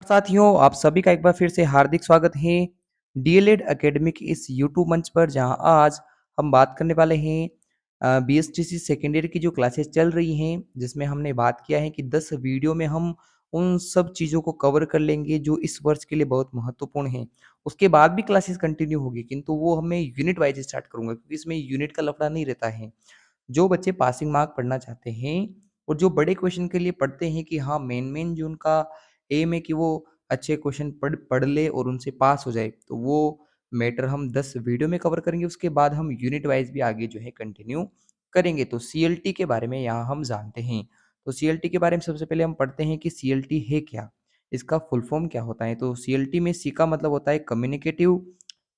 साथियों, आप सभी का एक बार फिर से हार्दिक स्वागत है डीएलएड एकेडमिक इस यूट्यूब मंच पर, जहां आज हम बात करने वाले हैं बीएसटीसी सेकेंड ईयर की जो क्लासेस चल रही हैं, जिसमें हमने बात किया है कि 10 वीडियो में हम उन सब चीज़ों को कवर कर लेंगे जो इस वर्ष के लिए बहुत महत्वपूर्ण हैं। उसके बाद भी क्लासेस कंटिन्यू होगी, किंतु वो हमें यूनिट वाइज स्टार्ट करूँगा, क्योंकि इसमें यूनिट का लफड़ा नहीं रहता है। जो बच्चे पासिंग मार्क पढ़ना चाहते हैं और जो बड़े क्वेश्चन के लिए पढ़ते हैं कि हाँ, मेन जो उनका एम है कि वो अच्छे क्वेश्चन पढ़ पढ़ ले और उनसे पास हो जाए, तो वो मैटर हम 10 वीडियो में कवर करेंगे। उसके बाद हम यूनिट वाइज भी आगे जो है कंटिन्यू करेंगे। तो सीएलटी के बारे में यहाँ हम जानते हैं। तो सीएलटी के बारे में सबसे पहले हम पढ़ते हैं कि सीएलटी है क्या, इसका फुल फॉर्म क्या होता है। तो सीएलटी में सी का मतलब होता है कम्युनिकेटिव,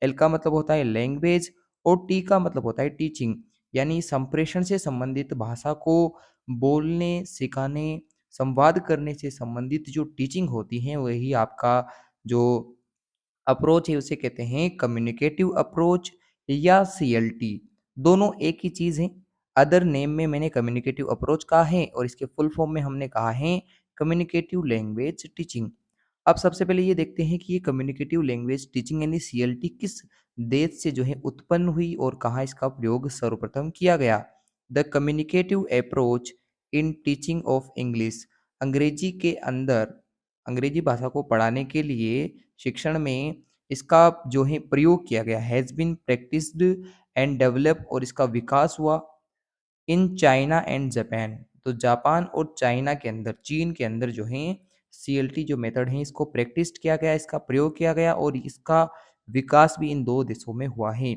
एल का मतलब होता है लैंग्वेज और टी का मतलब होता है टीचिंग, यानी संप्रेषण से संबंधित, भाषा को बोलने, सिखाने, संवाद करने से संबंधित जो टीचिंग होती है, वही आपका जो अप्रोच है उसे कहते हैं कम्युनिकेटिव अप्रोच या सीएलटी। दोनों एक ही चीज़ है। अदर नेम में मैंने कम्युनिकेटिव अप्रोच कहा है और इसके फुल फॉर्म में हमने कहा है कम्युनिकेटिव लैंग्वेज टीचिंग। अब सबसे पहले ये देखते हैं कि ये कम्युनिकेटिव लैंग्वेज टीचिंग यानी सीएलटी किस देश से जो है उत्पन्न हुई और कहाँ इसका प्रयोग सर्वप्रथम किया गया। The communicative approach in teaching of English, अंग्रेजी के अंदर अंग्रेजी भाषा को पढ़ाने के लिए शिक्षण में इसका जो है प्रयोग किया गया, has been practised and develop, और इसका विकास हुआ इन चाइना एंड जापान। तो जापान और चाइना के अंदर, चीन के अंदर जो है सीएलटी जो मेथड है इसको प्रैक्टिस किया गया, इसका प्रयोग किया गया और इसका विकास भी इन दो देशों में हुआ है।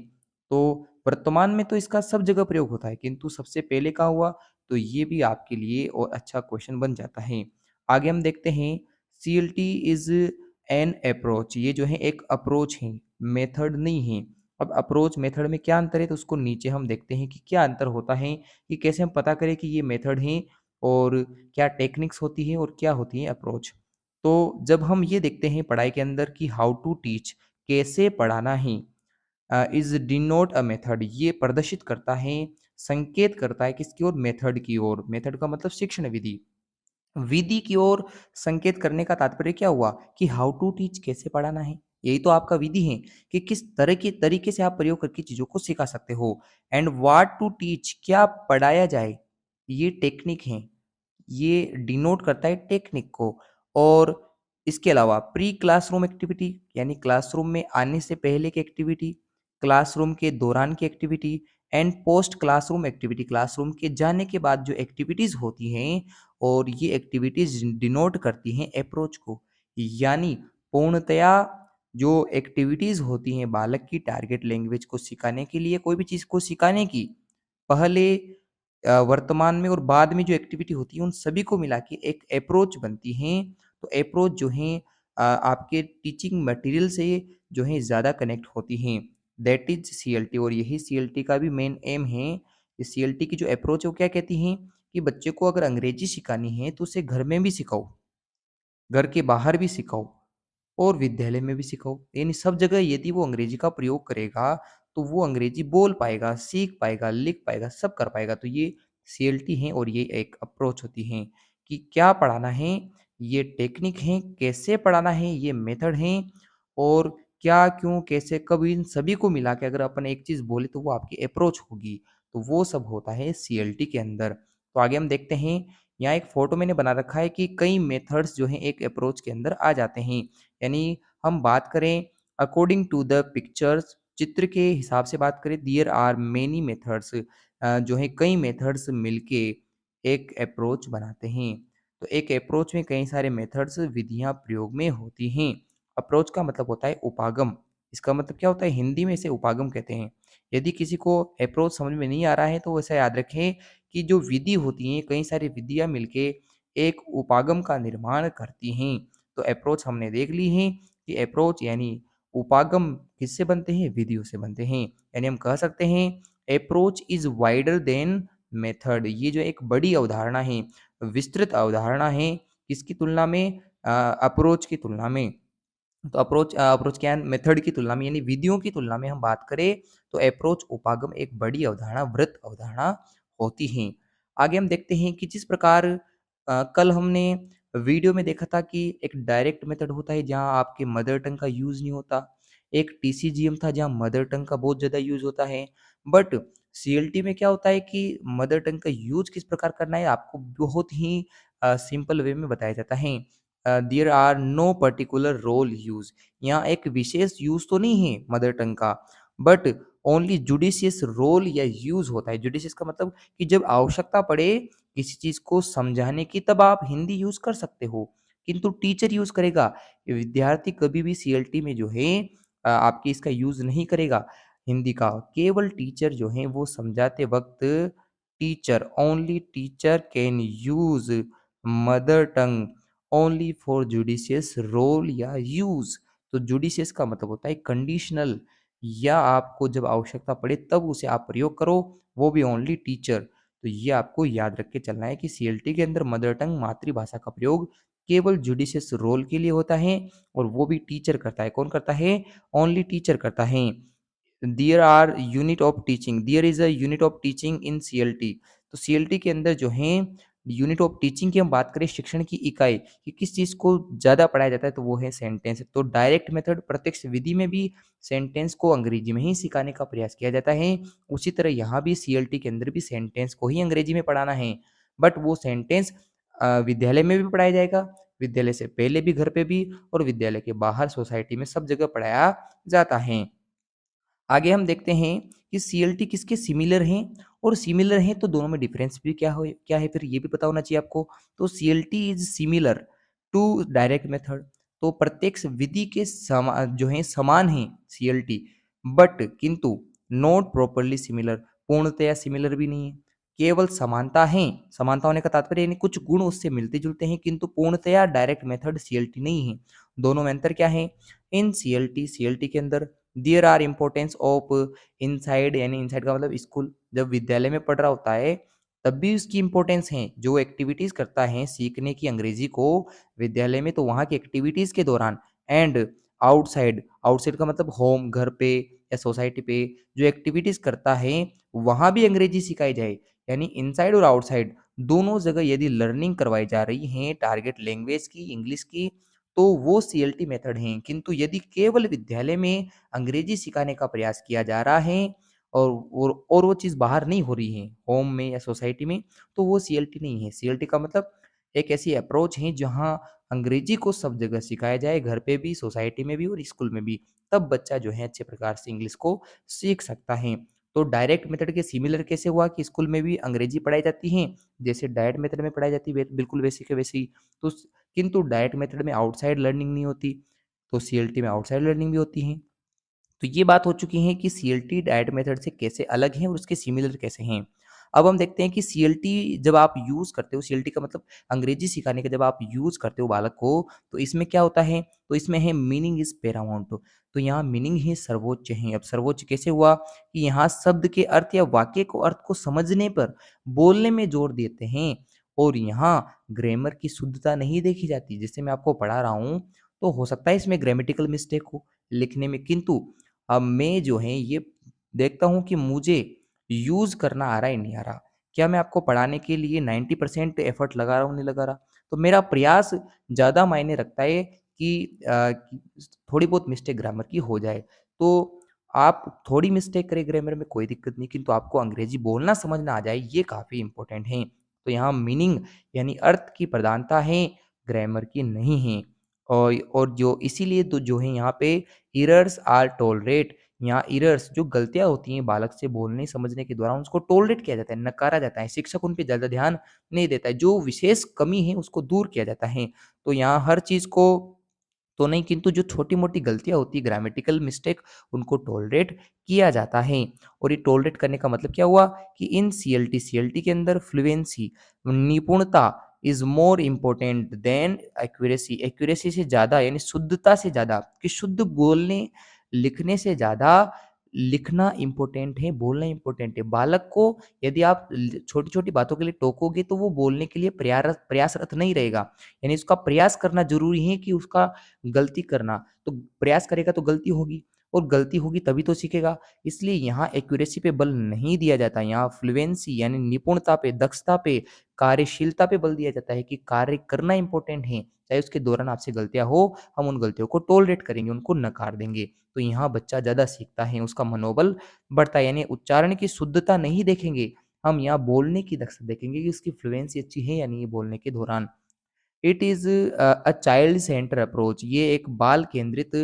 तो वर्तमान में तो इसका सब जगह प्रयोग होता है, किंतु सबसे पहले कहाँ हुआ, तो ये भी आपके लिए और अच्छा क्वेश्चन बन जाता है। आगे हम देखते हैं सीएलटी इज एन अप्रोच, ये जो है एक अप्रोच है, मेथड नहीं है। अब अप्रोच मेथड में क्या अंतर है, तो उसको नीचे हम देखते हैं कि क्या अंतर होता है, कि कैसे हम पता करें कि ये मेथड है और क्या टेक्निक्स होती है और क्या होती है अप्रोच। तो जब हम ये देखते हैं पढ़ाई के अंदर कि हाउ टू टीच, कैसे पढ़ाना है, इज डिनोट अ मेथड, ये प्रदर्शित करता है, संकेत करता है किसकी ओर, मेथड की ओर। मेथड का मतलब शिक्षण विधि, विधि की ओर संकेत करने का तात्पर्य क्या हुआ कि हाउ टू टीच, कैसे पढ़ाना है। यही तो आपका विधि है कि किस तरह के तरीके से आप प्रयोग करके चीजों को सिखा सकते हो। एंड व्हाट टू टीच, क्या पढ़ाया जाए, ये टेक्निक है, ये डिनोट करता है टेक्निक को। और इसके अलावा प्री क्लासरूम एक्टिविटी, यानी क्लासरूम में आने से पहले की एक्टिविटी, क्लासरूम के दौरान की activity, and post classroom activity, classroom के जाने के बाद जो एक्टिविटीज होती हैं, और ये एक्टिविटीज डिनोट करती हैं अप्रोच को। यानी पूर्णतया जो एक्टिविटीज होती हैं बालक की टारगेट लैंग्वेज को सिखाने के लिए, कोई भी चीज़ को सिखाने की, पहले वर्तमान में और बाद में जो एक्टिविटी होती है, उन सभी को मिला के एक अप्रोच बनती हैं। तो अप्रोच जो है आपके टीचिंग मटेरियल से जो है ज़्यादा कनेक्ट होती हैं। दैट इज सीएलटी, और यही सीएलटी का भी मेन एम है। इस सीएलटी की जो अप्रोच है वो क्या कहती हैं कि बच्चे को अगर अंग्रेजी सिखानी है तो उसे घर में भी सिखाओ, घर के बाहर भी सिखाओ और विद्यालय में भी सिखाओ। यानी सब जगह यदि वो अंग्रेजी का प्रयोग करेगा तो वो अंग्रेजी बोल पाएगा, सीख पाएगा, लिख पाएगा, सब कर पाएगा। तो ये सीएलटी है और ये एक अप्रोच होती है कि क्या पढ़ाना है, ये टेक्निक है, कैसे पढ़ाना है, ये मेथड है, और क्या, क्यों, कैसे, कब, इन सभी को मिला के अगर अपन एक चीज़ बोले तो वो आपकी अप्रोच होगी। तो वो सब होता है सीएलटी के अंदर। तो आगे हम देखते हैं, यहाँ एक फोटो मैंने बना रखा है कि कई मेथड्स जो हैं एक अप्रोच के अंदर आ जाते हैं। यानी हम बात करें अकॉर्डिंग टू द पिक्चर्स, चित्र के हिसाब से बात करें, देयर आर मेनी मेथड्स, जो है कई मेथड्स मिलके एक अप्रोच बनाते हैं। तो एक अप्रोच में कई सारे मेथड्स, विधियां प्रयोग में होती हैं। अप्रोच का मतलब होता है उपागम। इसका मतलब क्या होता है, हिंदी में इसे उपागम कहते हैं। यदि किसी को अप्रोच समझ में नहीं आ रहा है तो वैसा याद रखें कि जो विधि होती हैं, कई सारी विधियां मिलके एक उपागम का निर्माण करती हैं। तो अप्रोच हमने देख ली है कि अप्रोच यानी उपागम किससे बनते हैं, विधियों से बनते हैं। यानी हम कह सकते हैं approach is wider than method, ये जो एक बड़ी अवधारणा है, विस्तृत अवधारणा है, किसकी तुलना में, अप्रोच की तुलना में। तो अप्रोच क्या है, मेथड की तुलना में, यानी विधियों की तुलना में हम बात करें तो अप्रोच उपागम एक बड़ी अवधारणा, वृत्त अवधारणा होती है। आगे हम देखते हैं कि जिस प्रकार कल हमने वीडियो में देखा था कि एक डायरेक्ट मेथड होता है जहाँ आपके मदर टंग का यूज़ नहीं होता। एक टीसीजीएम था जहाँ मदर टंग का बहुत ज़्यादा यूज़ होता है। बट सीएलटी में क्या होता है कि मदर टंग का यूज़ किस प्रकार करना है आपको बहुत ही सिंपल वे में बताया जाता है। There are no particular role use, यहाँ एक विशेष यूज़ तो नहीं है मदर टंग का, बट ओनली जुडिशियस रोल या यूज़ होता है। जुडिशियस का मतलब कि जब आवश्यकता पड़े किसी चीज़ को समझाने की तब आप हिंदी यूज़ कर सकते हो, किंतु टीचर यूज़ करेगा। विद्यार्थी कभी भी सीएलटी में जो है आपकी इसका यूज़ नहीं करेगा हिंदी का। केवल टीचर जो हैं वो समझाते वक़्त teacher only teacher can use mother tongue only for judicious role या यूज़। तो जुडिशियस का मतलब होता है कंडीशनल, या आपको जब आवश्यकता पड़े तब उसे आप प्रयोग करो, वो भी ओनली टीचर। तो ये आपको याद रख के चलना है कि सीएलटी के अंदर मदर टंग मातृभाषा का प्रयोग केवल जुडिशियस रोल के लिए होता है और वो भी टीचर करता है। कौन करता है? ओनली टीचर करता है। There is a unit of teaching in CLT. तो सीएलटी के अंदर जो है यूनिट ऑफ टीचिंग की हम बात करें, शिक्षण की इकाई कि किस चीज़ को ज़्यादा पढ़ाया जाता है, तो वो है सेंटेंस। तो डायरेक्ट मेथड प्रत्यक्ष विधि में भी सेंटेंस को अंग्रेजी में ही सिखाने का प्रयास किया जाता है। उसी तरह यहाँ भी सीएलटी के अंदर भी सेंटेंस को ही अंग्रेजी में पढ़ाना है, बट वो सेंटेंस विद्यालय में भी पढ़ाया जाएगा, विद्यालय से पहले भी घर पे भी, और विद्यालय के बाहर सोसाइटी में सब जगह पढ़ाया जाता है। आगे हम देखते हैं कि सीएलटी किसके सिमिलर हैं, और सिमिलर हैं तो दोनों में डिफरेंस भी क्या है फिर ये भी पता होना चाहिए आपको। तो CLT is similar to direct method. तो प्रत्यक्ष विधि के जो है समान है सीएलटी, बट किंतु नॉट प्रॉपरली सिमिलर, पूर्णतया सिमिलर भी नहीं है। केवल समानता है, समानता होने का तात्पर्य यानी कुछ गुण उससे मिलते जुलते हैं, किंतु पूर्णतया डायरेक्ट मेथड सीएलटी नहीं है। दोनों में अंतर क्या है? इन सीएलटी के अंदर there are importance of inside, यानी इनसाइड का मतलब स्कूल, जब विद्यालय में पढ़ रहा होता है तब भी उसकी इम्पोर्टेंस है। जो एक्टिविटीज करता है सीखने की अंग्रेजी को विद्यालय में, तो वहाँ की एक्टिविटीज के दौरान, एंड आउटसाइड, आउटसाइड का मतलब होम, घर पे या सोसाइटी पे जो एक्टिविटीज करता है वहाँ भी अंग्रेजी सिखाई जाए। यानी इनसाइड और आउटसाइड दोनों जगह यदि लर्निंग करवाई जा रही है टारगेट लैंग्वेज की, इंग्लिश की, तो वो सीएलटी मेथड है। किंतु यदि केवल विद्यालय में अंग्रेजी सिखाने का प्रयास किया जा रहा है और वो चीज़ बाहर नहीं हो रही है होम में या सोसाइटी में, तो वो सीएलटी नहीं है। सीएलटी का मतलब एक ऐसी अप्रोच है जहाँ अंग्रेजी को सब जगह सिखाया जाए, घर पे भी, सोसाइटी में भी और स्कूल में भी, तब बच्चा जो है अच्छे प्रकार से इंग्लिश को सीख सकता है। तो डायरेक्ट मेथड के सिमिलर कैसे हुआ कि स्कूल में भी अंग्रेजी पढ़ाई जाती है जैसे डायरेक्ट मेथड में पढ़ाई जाती है, बिल्कुल वैसे के वैसे ही। तो किंतु डायरेक्ट मेथड में आउटसाइड लर्निंग नहीं होती, तो सीएलटी में आउटसाइड लर्निंग भी होती है। तो ये बात हो चुकी है कि सीएलटी डायरेक्ट मेथड से कैसे अलग हैं और उसके सिमिलर कैसे हैं। अब हम देखते हैं कि सीएलटी जब आप यूज़ करते हो, सीएलटी का मतलब अंग्रेजी सिखाने का जब आप यूज़ करते हो बालक को, तो इसमें क्या होता है? तो इसमें है मीनिंग इज़ पैरामाउंट। तो यहाँ मीनिंग ही सर्वोच्च है। अब सर्वोच्च कैसे हुआ कि यहाँ शब्द के अर्थ या वाक्य को अर्थ को समझने पर बोलने में जोर देते हैं, और यहाँ ग्रामर की शुद्धता नहीं देखी जाती। जैसे मैं आपको पढ़ा रहा हूँ, तो हो सकता है इसमें ग्रामेटिकल मिस्टेक हो लिखने में, किंतु अब मैं जो है ये देखता हूँ कि मुझे यूज़ करना आ रहा है नहीं आ रहा। क्या मैं आपको पढ़ाने के लिए 90% एफर्ट लगा रहा हूँ, नहीं लगा रहा? तो मेरा प्रयास ज़्यादा मायने रखता है कि थोड़ी बहुत मिस्टेक ग्रामर की हो जाए। तो आप थोड़ी मिस्टेक करें ग्रामर में कोई दिक्कत नहीं, किंतु आपको अंग्रेजी बोलना समझना आ जाए, ये काफ़ी इम्पोर्टेंट है। तो यहाँ मीनिंग यानी अर्थ की प्रधानता है, ग्रामर की नहीं है। और जो इसीलिए तो जो है यहाँ पे एरर्स आर टॉलरेट, यहाँ एरर्स जो गलतियाँ होती हैं बालक से बोलने समझने के दौरान, उसको टॉलरेट किया जाता है, नकारा जाता है। शिक्षक उन पे ज़्यादा ध्यान नहीं देता है, जो विशेष कमी है उसको दूर किया जाता है। तो यहाँ हर चीज़ को तो नहीं, किंतु जो छोटी-मोटी गलतियाँ होती है, ग्रामेटिकल मिस्टेक, उनको टॉलरेट किया जाता है। और ये टॉलरेट करने का मतलब क्या हुआ कि इन सीएलटी के अंदर फ्लुएंसी, निपुणता is more important then accuracy. Accuracy से ज़्यादा यानी शुद्धता से ज़्यादा, कि शुद्ध बोलने लिखने से ज़्यादा लिखना इम्पोर्टेंट है, बोलना इम्पोर्टेंट है। बालक को यदि आप छोटी-छोटी बातों के लिए टोकोगे तो वो बोलने के लिए प्रयासरत नहीं रहेगा। यानी उसका प्रयास करना ज़रूरी है कि उसका गलती करना, तो प्रयास करेगा तो गलती होगी। और गलती होगी तभी तो सीखेगा। इसलिए यहाँ एक्यूरेसी पे बल नहीं दिया जाता, यहाँ फ्लुएंसी यानी निपुणता पे, दक्षता पे, कार्यशीलता पे बल दिया जाता है कि कार्य करना इंपॉर्टेंट है। चाहे उसके दौरान आपसे गलतियाँ हो, हम उन गलतियों को टॉलरेट करेंगे, उनको नकार देंगे। तो यहाँ बच्चा ज़्यादा सीखता है, उसका मनोबल बढ़ता है, यानी उच्चारण की शुद्धता नहीं देखेंगे, हम यहाँ बोलने की दक्षता देखेंगे कि उसकी फ्लुएंसी अच्छी है या नहीं बोलने के दौरान। It is a child centre approach, ये एक बाल केंद्रित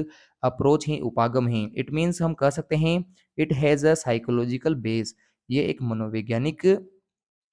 अप्रोच है, उपागम है। इट मीन्स हम कह सकते हैं it has a psychological base, ये एक मनोवैज्ञानिक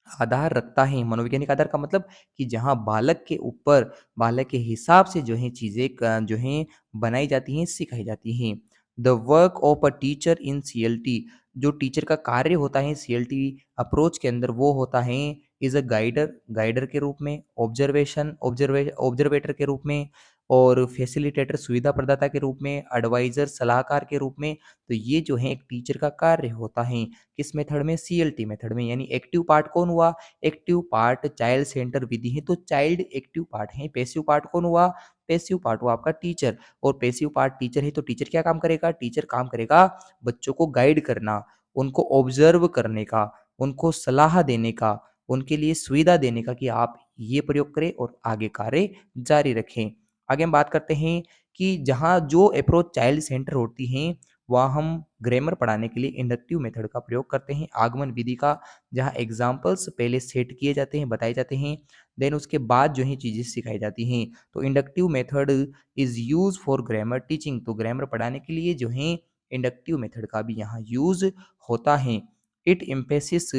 आधार रखता है। मनोवैज्ञानिक आधार का मतलब कि जहाँ बालक के ऊपर, बालक के हिसाब से जो है चीज़ें जो हैं बनाई जाती हैं, सिखाई जाती हैं। The work of a teacher in CLT, जो टीचर का कार्य होता है सीएलटी अप्रोच के अंदर, वो होता है इज़ अ गाइडर, गाइडर के रूप में, ऑब्जर्वेटर के रूप में, और फैसिलिटेटर सुविधा प्रदाता के रूप में, एडवाइज़र सलाहकार के रूप में। तो ये जो है एक टीचर का कार्य होता है। किस मेथड में? सीएलटी मेथड में। यानी एक्टिव पार्ट कौन हुआ? एक्टिव पार्ट चाइल्ड सेंटर विधि है, तो चाइल्ड एक्टिव पार्ट है। पैसिव पार्ट कौन हुआ? पैसिव पार्ट हुआ आपका टीचर, और पैसिव पार्ट टीचर है, तो टीचर क्या काम करेगा? टीचर काम करेगा बच्चों को गाइड करना, उनको ऑब्जर्व करने का, उनको सलाह देने का, उनके लिए सुविधा देने का कि आप ये प्रयोग करें और आगे कार्य जारी रखें। आगे हम बात करते हैं कि जहाँ जो अप्रोच चाइल्ड सेंटर होती हैं, वहाँ हम ग्रामर पढ़ाने के लिए इंडक्टिव मेथड का प्रयोग करते हैं, आगमन विधि का, जहाँ एग्जाम्पल्स पहले सेट किए जाते हैं, बताए जाते हैं, देन उसके बाद जो है चीज़ें सिखाई जाती हैं। तो inductive method is use for grammar teaching, तो ग्रामर पढ़ाने के लिए जो है इंडक्टिव मेथड का भी यहाँ यूज होता है। इट एम्फेसिस,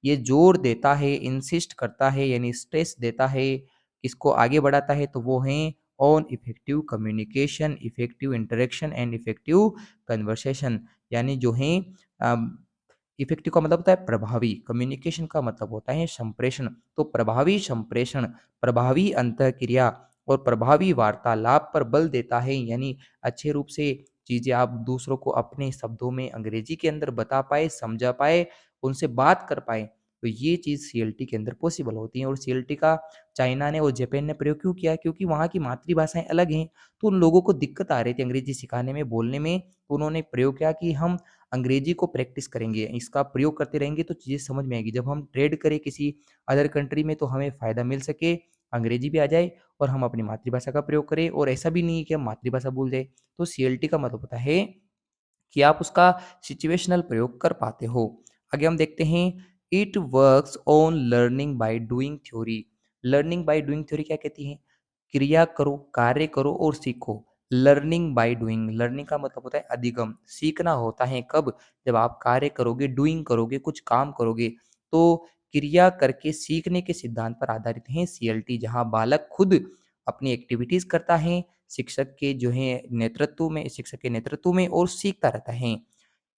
ये जोर देता है, इंसिस्ट करता है यानी स्ट्रेस देता है, इसको आगे बढ़ाता है, तो वो है on effective communication, effective interaction and effective conversation. यानी जो है इफेक्टिव का मतलब होता है प्रभावी, कम्युनिकेशन का मतलब होता है संप्रेषण, तो प्रभावी संप्रेषण, प्रभावी अंतःक्रिया और प्रभावी वार्तालाप पर बल देता है। यानी अच्छे रूप से चीजें आप दूसरों को अपने शब्दों में अंग्रेजी के अंदर बता पाए, समझा पाए, उनसे बात कर पाए, तो ये चीज़ सीएलटी के अंदर पॉसिबल होती है। और सीएलटी का चाइना ने और जापान ने प्रयोग क्यों किया? क्योंकि वहाँ की मातृभाषाएं अलग हैं, तो उन लोगों को दिक्कत आ रही थी अंग्रेजी सिखाने में, बोलने में, तो उन्होंने प्रयोग किया कि हम अंग्रेजी को प्रैक्टिस करेंगे, इसका प्रयोग करते रहेंगे तो चीज़ें समझ में आएगी। जब हम ट्रेड करें किसी अदर कंट्री में तो हमें फ़ायदा मिल सके, अंग्रेजी भी आ जाए और हम अपनी मातृभाषा का प्रयोग करें, और ऐसा भी नहीं है कि हम मातृभाषा भूल जाए। तो सीएलटी का मतलब होता है कि आप उसका सिचुएशनल प्रयोग कर पाते हो। आगे हम देखते हैं, it works on learning by doing theory. Learning by doing theory क्या कहती है? क्रिया करो, कार्य करो और सीखो। लर्निंग बाय डूइंग, लर्निंग का मतलब होता है अधिगम, सीखना होता है कब? जब आप कार्य करोगे, डूइंग करोगे, कुछ काम करोगे, तो क्रिया करके सीखने के सिद्धांत पर आधारित है सीएलटी, जहाँ बालक खुद अपनी एक्टिविटीज करता है, शिक्षक के नेतृत्व में और सीखता रहता है।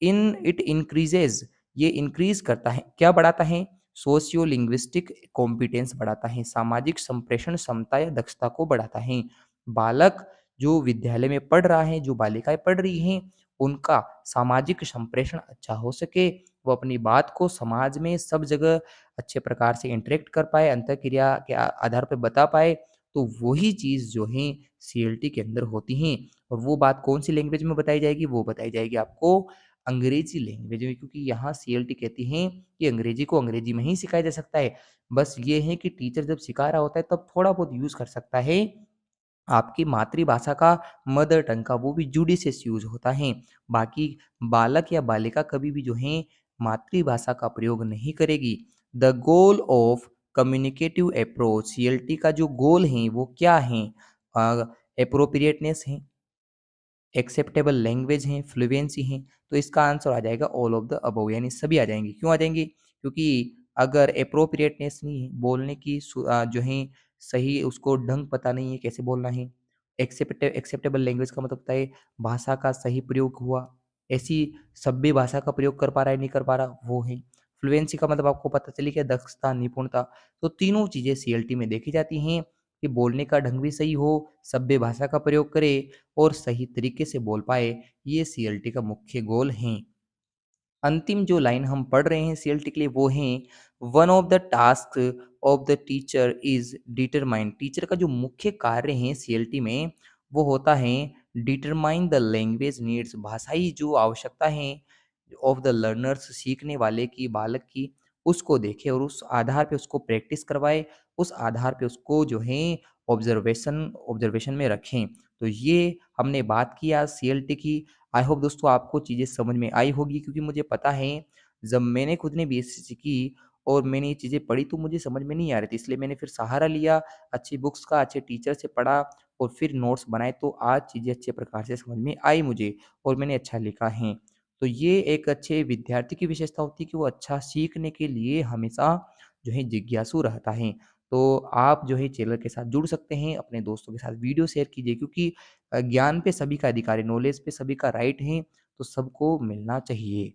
इन इट इंक्रीजेज, ये इंक्रीज करता है, क्या बढ़ाता है? सोशियो लिंग्विस्टिक कॉम्पिटेंस बढ़ाता है, सामाजिक संप्रेषण क्षमता या दक्षता को बढ़ाता है। बालक जो विद्यालय में पढ़ रहा है, जो बालिकाएं पढ़ रही हैं, उनका सामाजिक संप्रेषण अच्छा हो सके, वो अपनी बात को समाज में सब जगह अच्छे प्रकार से इंटरेक्ट कर पाए, अंतःक्रिया के आधार पर बता पाए, तो वही चीज़ जो है सीएलटी के अंदर होती हैं। और वो बात कौन सी लैंग्वेज में बताई जाएगी? वो बताई जाएगी आपको अंग्रेजी लैंग्वेज में, क्योंकि यहाँ सीएलटी कहती हैं कि अंग्रेजी को अंग्रेजी में ही सिखाया जा सकता है। बस ये है कि टीचर जब सिखा रहा होता है तब थोड़ा बहुत यूज़ कर सकता है आपकी मातृभाषा का, मदर टंग का, वो भी जुडिशियस यूज़ होता है। बाकी बालक या बालिका कभी भी जो है मातृभाषा का प्रयोग नहीं करेगी। The goal of communicative approach, CLT का जो गोल है वो क्या है? एप्रोप्रिएटनेस है, एक्सेप्टेबल लैंग्वेज हैं, फ्लुएंसी हैं, तो इसका आंसर आ जाएगा ऑल ऑफ द अबव, यानी सभी आ जाएंगे। क्यों आ जाएंगे? क्योंकि अगर एप्रोप्रिएटनेस नहीं है, बोलने की जो है सही उसको ढंग पता नहीं है कैसे बोलना है। एक्सेप्टेबल लैंग्वेज का मतलब होता है भाषा का सही प्रयोग हुआ, ऐसी सभ्य भाषा का प्रयोग कर पा रहा है नहीं कर पा रहा, वो है। फ्लुएंसी का मतलब आपको पता चली क्या? दक्षता, निपुणता। तो तीनों चीजें सीएलटी में देखी जाती हैं कि बोलने का ढंग भी सही हो, सभ्य भाषा का प्रयोग करे और सही तरीके से बोल पाए, ये सीएलटी का मुख्य गोल हैं। अंतिम जो लाइन हम पढ़ रहे हैं सीएलटी के लिए वो हैं, one of the task of the teacher is determine. Teacher का जो मुख्य कार्य है सीएलटी में वो होता है डिटरमाइन द लैंग्वेज नीड्स, भाषाई जो आवश्यकता है ऑफ द लर्नर्स, सीखने वाले की, बालक की, उसको देखे और उस आधार पे उसको प्रैक्टिस करवाए, उस आधार पे उसको जो है ऑब्जर्वेशन ऑब्जर्वेशन में रखें। तो ये हमने बात की आज सीएलटी की। आई होप दोस्तों आपको चीज़ें समझ में आई होगी, क्योंकि मुझे पता है जब मैंने खुद ने बीएससी की और मैंने ये चीज़ें पढ़ी तो मुझे समझ में नहीं आ रही थी, इसलिए मैंने फिर सहारा लिया अच्छी बुक्स का, अच्छे टीचर से पढ़ा और फिर नोट्स बनाए, तो आज चीज़ें अच्छे प्रकार से समझ में आई मुझे और मैंने अच्छा लिखा है। तो ये एक अच्छे विद्यार्थी की विशेषता होती है कि वो अच्छा सीखने के लिए हमेशा जो है जिज्ञासु रहता है। तो आप जो है चैनल के साथ जुड़ सकते हैं, अपने दोस्तों के साथ वीडियो शेयर कीजिए, क्योंकि ज्ञान पे सभी का अधिकार है, नॉलेज पे सभी का राइट है, तो सबको मिलना चाहिए।